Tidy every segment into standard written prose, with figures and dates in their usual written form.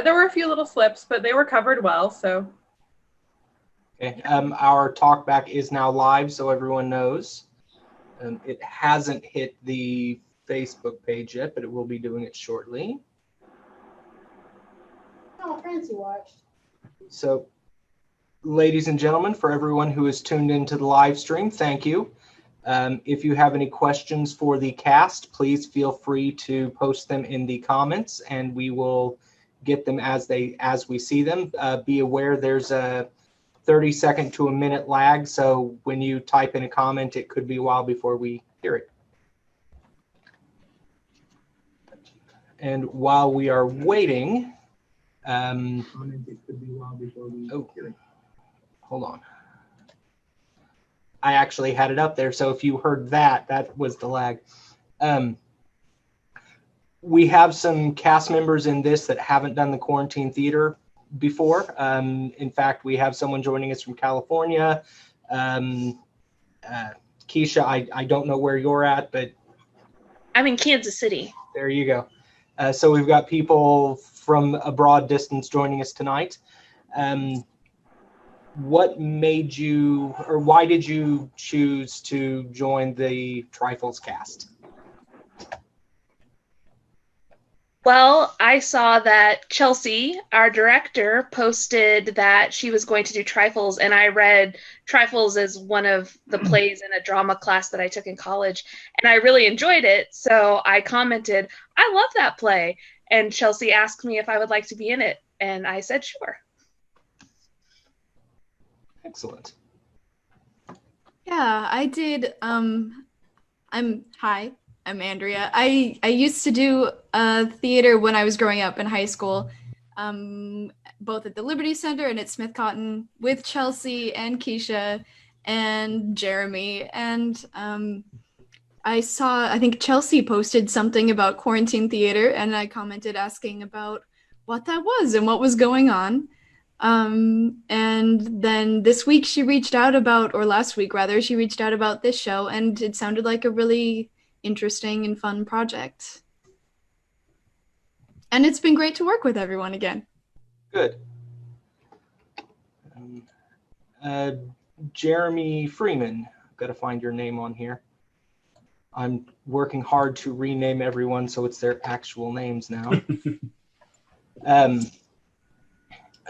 there were a few little slips, but they were covered well, so. Okay, our talkback is now live, so everyone knows. It hasn't hit the Facebook page yet, but it will be doing it shortly. Oh, Francie watched. So, ladies and gentlemen, for everyone who has tuned into the live stream, thank you. If you have any questions for the cast, please feel free to post them in the comments, and we will get them as we see them. Be aware there's a 30-second to a minute lag, so when you type in a comment, it could be a while before we hear it. And while we are waiting, hold on. I actually had it up there, so if you heard that, that was the lag. We have some cast members in this that haven't done the quarantine theater before. In fact, we have someone joining us from California. Keisha, I don't know where you're at, but I'm in Kansas City. There you go. So we've got people from a broad distance joining us tonight. What made you, or why did you choose to join the Trifles cast? Well, I saw that Chelsea, our director, posted that she was going to do Trifles, and I read Trifles as one of the plays in a drama class that I took in college, and I really enjoyed it, so I commented, I love that play, and Chelsea asked me if I would like to be in it, and I said sure. Excellent. Yeah, I did. Hi, I'm Andrea. I used to do theater when I was growing up in high school, both at the Liberty Center and at Smith Cotton with Chelsea and Keisha and Jeremy. And I think Chelsea posted something about quarantine theater, and I commented asking about what that was and what was going on. And then this week she reached out about, or last week rather, she reached out about this show, and it sounded like a really interesting and fun project. And it's been great to work with everyone again. Good. Jeremy Freeman, I've got to find your name on here. I'm working hard to rename everyone so it's their actual names now.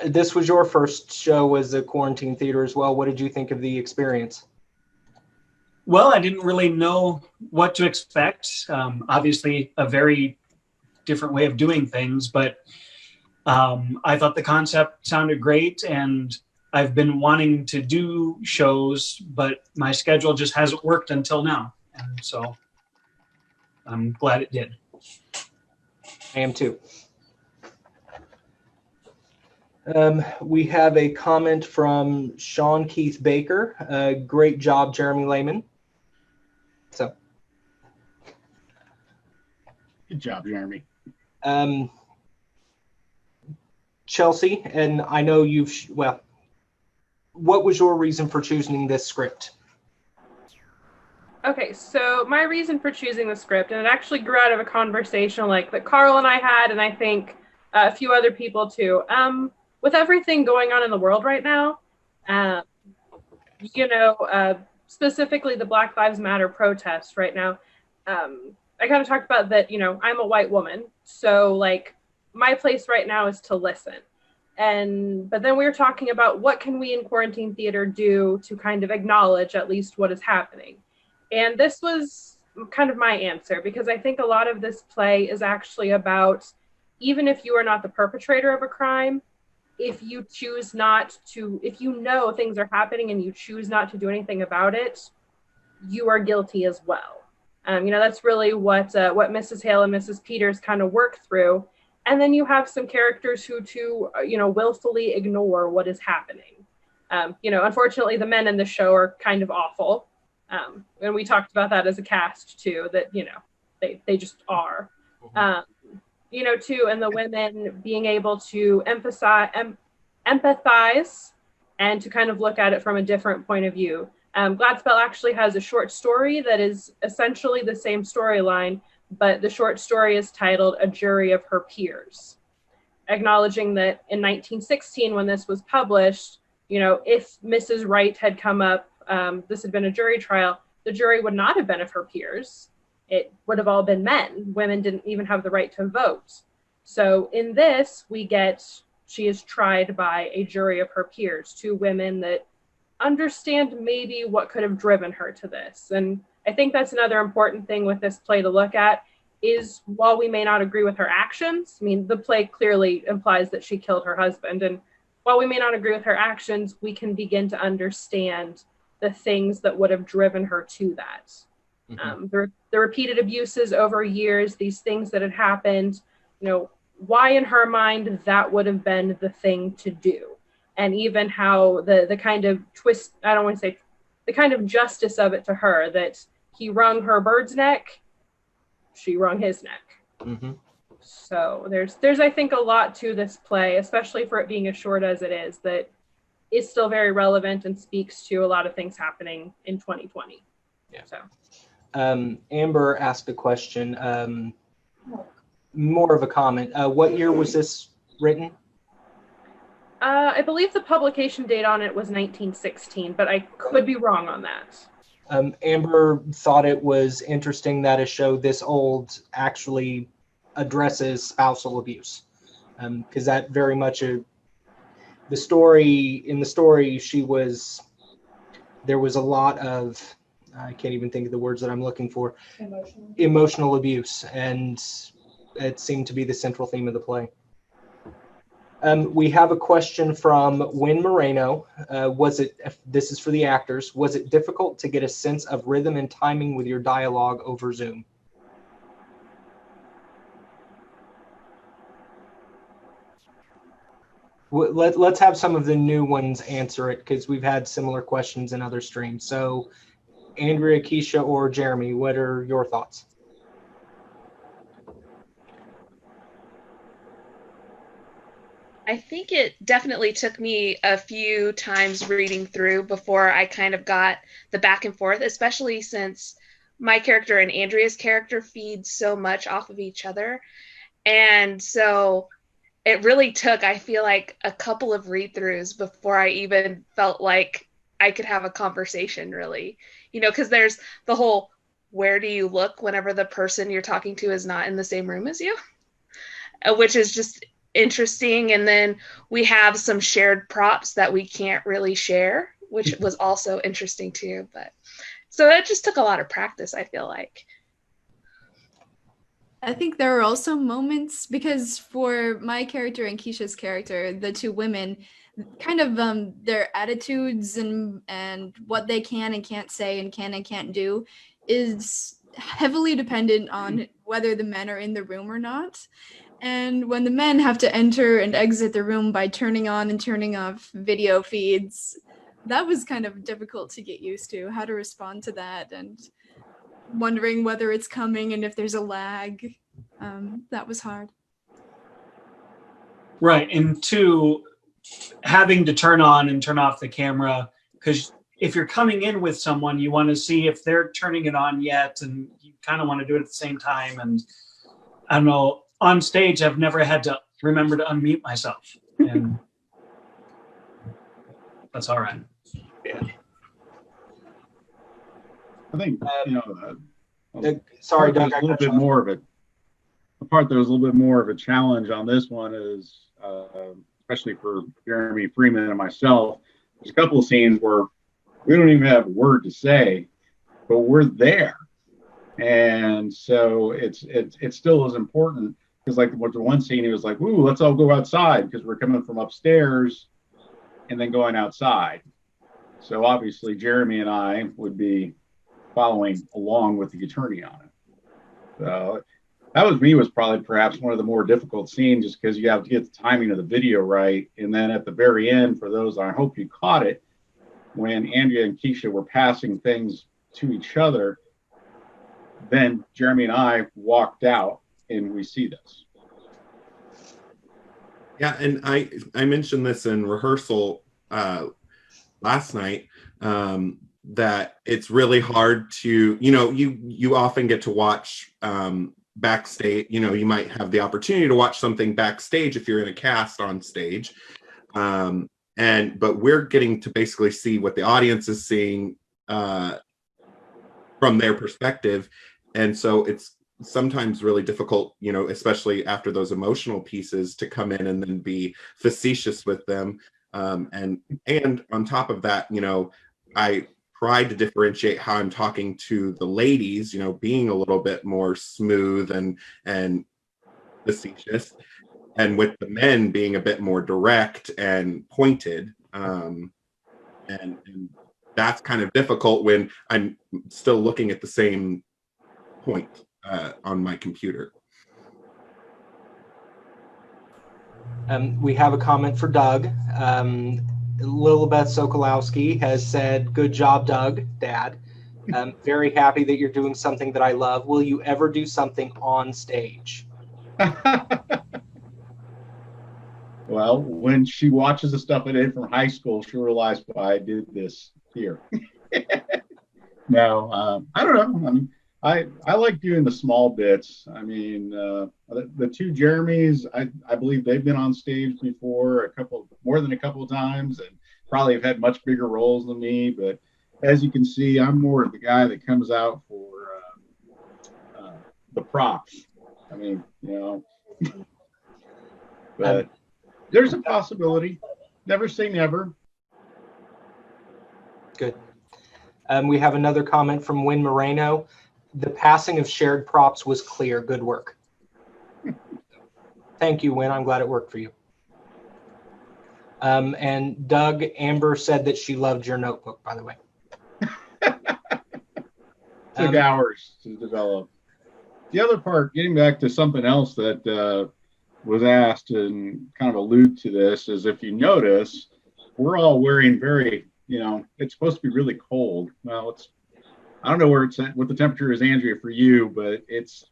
This was your first show as a quarantine theater as well. What did you think of the experience? Well, I didn't really know what to expect. Obviously, a very different way of doing things, but I thought the concept sounded great, and I've been wanting to do shows, but my schedule just hasn't worked until now. And so I'm glad it did. I am too. We have a comment from Sean Keith Baker. Great job, Jeremy Lehman. So, good job, Jeremy. Chelsea, and I know well, what was your reason for choosing this script? Okay, so my reason for choosing the script, and it actually grew out of a conversation like that Carl and I had, and I think a few other people too. With everything going on in the world right now, specifically the Black Lives Matter protests right now, I kind of talked about that, I'm a white woman, so like my place right now is to listen. But then we were talking about what can we in quarantine theater do to kind of acknowledge at least what is happening. And this was kind of my answer, because I think a lot of this play is actually about, even if you are not the perpetrator of a crime, if you choose not to, if you know things are happening and you choose not to do anything about it, you are guilty as well. That's really what Mrs. Hale and Mrs. Peters kind of work through. And then you have some characters who willfully ignore what is happening. Unfortunately, the men in the show are kind of awful. And we talked about that as a cast too, that, they just are. Too, and the women being able to empathize and to kind of look at it from a different point of view. Gladspell actually has a short story that is essentially the same storyline, but the short story is titled A Jury of Her Peers. acknowledging that in 1916, when this was published, you know, if Mrs. Wright had come up, this had been a jury trial, the jury would not have been of her peers. It would have all been men. Women didn't even have the right to vote. So in this, we get, she is tried by a jury of her peers, two women that understand maybe what could have driven her to this. And I think that's another important thing with this play to look at is, while we may not agree with her actions, I mean, the play clearly implies that she killed her husband. And while we may not agree with her actions, we can begin to understand the things that would have driven her to that. Mm-hmm. The repeated abuses over years, these things that had happened, you know, why in her mind that would have been the thing to do. And even how the kind of twist, I don't want to say, the kind of justice of it to her, that he wrung her bird's neck, she wrung his neck. Mm-hmm. So there's I think a lot to this play, especially for it being as short as it is, that is still very relevant and speaks to a lot of things happening in 2020. Yeah. So, Amber asked a question, more of a comment. What year was this written? I believe the publication date on it was 1916, but I could be wrong on that. Amber thought it was interesting that a show this old actually addresses spousal abuse, because that very much in the story there was a lot of, I can't even think of the words that I'm looking for, emotional abuse, and it seemed to be the central theme of the play. We have a question from Win Moreno. This is for the actors, was it difficult to get a sense of rhythm and timing with your dialogue over Zoom? Let's have some of the new ones answer it, because we've had similar questions in other streams. So Andrea, Keisha, or Jeremy, what are your thoughts? I think it definitely took me a few times reading through before I kind of got the back and forth, especially since my character and Andrea's character feed so much off of each other. And so it really took, I feel like, a couple of read-throughs before I even felt like I could have a conversation, really. You know, because there's the whole, where do you look whenever the person you're talking to is not in the same room as you? Which is just interesting. And then we have some shared props that we can't really share, which was also interesting too. But so it just took a lot of practice, I feel like. I think there are also moments, because for my character and Keisha's character, the two women, kind of their attitudes and what they can and can't say and can and can't do is heavily dependent on whether the men are in the room or not. And when the men have to enter and exit the room by turning on and turning off video feeds, that was kind of difficult to get used to, how to respond to that, and wondering whether it's coming and if there's a lag. That was hard. Right. And two, having to turn on and turn off the camera, because if you're coming in with someone, you want to see if they're turning it on yet, and you kind of want to do it at the same time. And I don't know, on stage, I've never had to remember to unmute myself, and that's all right. Yeah. I think, sorry, Doug. A little bit more of it. The part that was a little bit more of a challenge on this one is, especially for Jeremy Freeman and myself, there's a couple of scenes where we don't even have a word to say, but we're there, and so it still is important, because like with the one scene, he was like, "Ooh, let's all go outside," because we're coming from upstairs and then going outside. So obviously, Jeremy and I would be following along with the attorney on it. So that was probably perhaps one of the more difficult scenes, just because you have to get the timing of the video right. And then at the very end, for those, I hope you caught it, when Andrea and Keisha were passing things to each other, then Jeremy and I walked out and we see this. Yeah, and I mentioned this in rehearsal last night, that it's really hard to, you often get to watch backstage, you know, you might have the opportunity to watch something backstage if you're in a cast on stage. But we're getting to basically see what the audience is seeing from their perspective. And so it's sometimes really difficult, you know, especially after those emotional pieces, to come in and then be facetious with them. And on top of that, you know, I try to differentiate how I'm talking to the ladies, you know, being a little bit more smooth and facetious, and with the men being a bit more direct and pointed. And that's kind of difficult when I'm still looking at the same point on my computer. We have a comment for Doug. Lilibeth Sokolowski has said, "Good job, Doug, Dad. Very happy that you're doing something that I love. Will you ever do something on stage?" Well, when she watches the stuff I did from high school, she'll realize why I did this here. No, I don't know. I mean, I like doing the small bits. I mean, the two Jeremys, I believe they've been on stage before more than a couple of times, and probably have had much bigger roles than me. But as you can see, I'm more the guy that comes out for the props. I mean, you know, but there's a possibility. Never say never. Good. We have another comment from Win Moreno. "The passing of shared props was clear. Good work." Thank you, Win. I'm glad it worked for you. And Doug, Amber said that she loved your notebook, by the way. Took hours to develop. The other part, getting back to something else that was asked and kind of allude to this, is if you notice, we're all wearing very, you know, it's supposed to be really cold. Well, I don't know what the temperature is, Andrea, for you, but it's,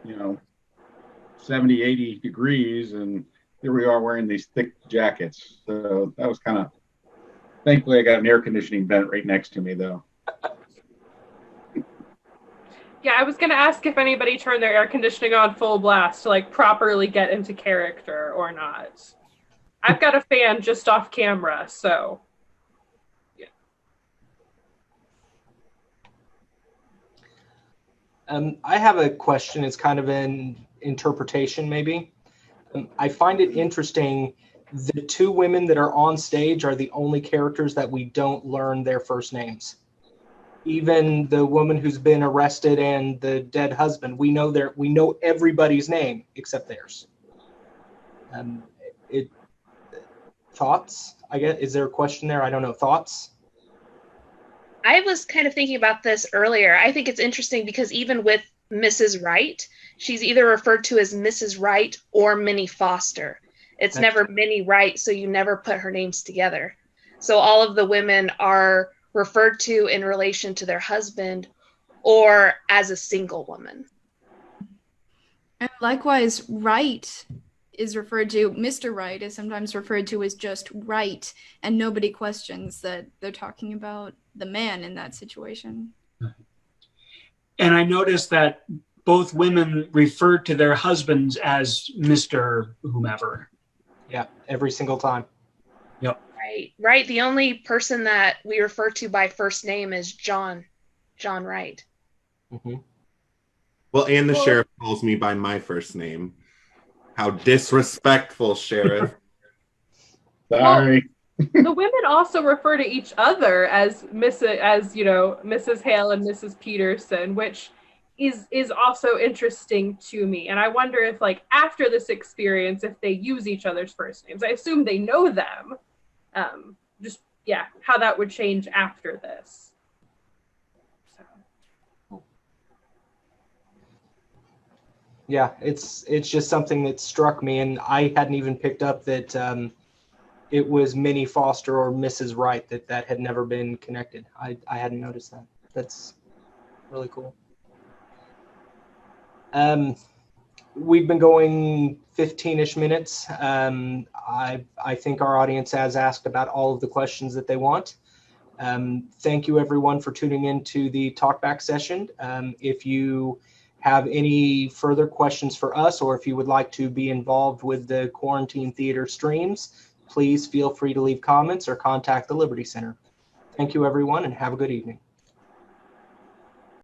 you know, 70, 80 degrees, and here we are wearing these thick jackets. So that was kind of, thankfully I got an air conditioning vent right next to me though. Yeah, I was going to ask if anybody turned their air conditioning on full blast to like properly get into character or not. I've got a fan just off camera, so yeah. I have a question. It's kind of an interpretation, maybe. I find it interesting. The two women that are on stage are the only characters that we don't learn their first names. Even the woman who's been arrested and the dead husband, we know everybody's name except theirs. Thoughts? I guess, is there a question there? I don't know. Thoughts? I was kind of thinking about this earlier. I think it's interesting because even with Mrs. Wright, she's either referred to as Mrs. Wright or Minnie Foster. It's never Minnie Wright, so you never put her names together. So all of the women are referred to in relation to their husband or as a single woman. And likewise, Wright is referred to, Mr. Wright is sometimes referred to as just Wright, and nobody questions that they're talking about the man in that situation. And I noticed that both women referred to their husbands as Mr. whomever. Yeah, every single time. Yep. Right. The only person that we refer to by first name is John Wright. Mm-hmm. Well, and the sheriff calls me by my first name. How disrespectful, Sheriff. Sorry. The women also refer to each other as Mrs. Hale and Mrs. Peterson, which is also interesting to me. And I wonder if, like, after this experience, if they use each other's first names. I assume they know them. How that would change after this. So. Yeah, it's just something that struck me, and I hadn't even picked up that it was Minnie Foster or Mrs. Wright, that had never been connected. I hadn't noticed that. That's really cool. We've been going 15-ish minutes. I think our audience has asked about all of the questions that they want. Thank you everyone for tuning in to the talkback session. If you have any further questions for us, or if you would like to be involved with the Quarantine Theater streams, please feel free to leave comments or contact the Liberty Center. Thank you, everyone, and have a good evening.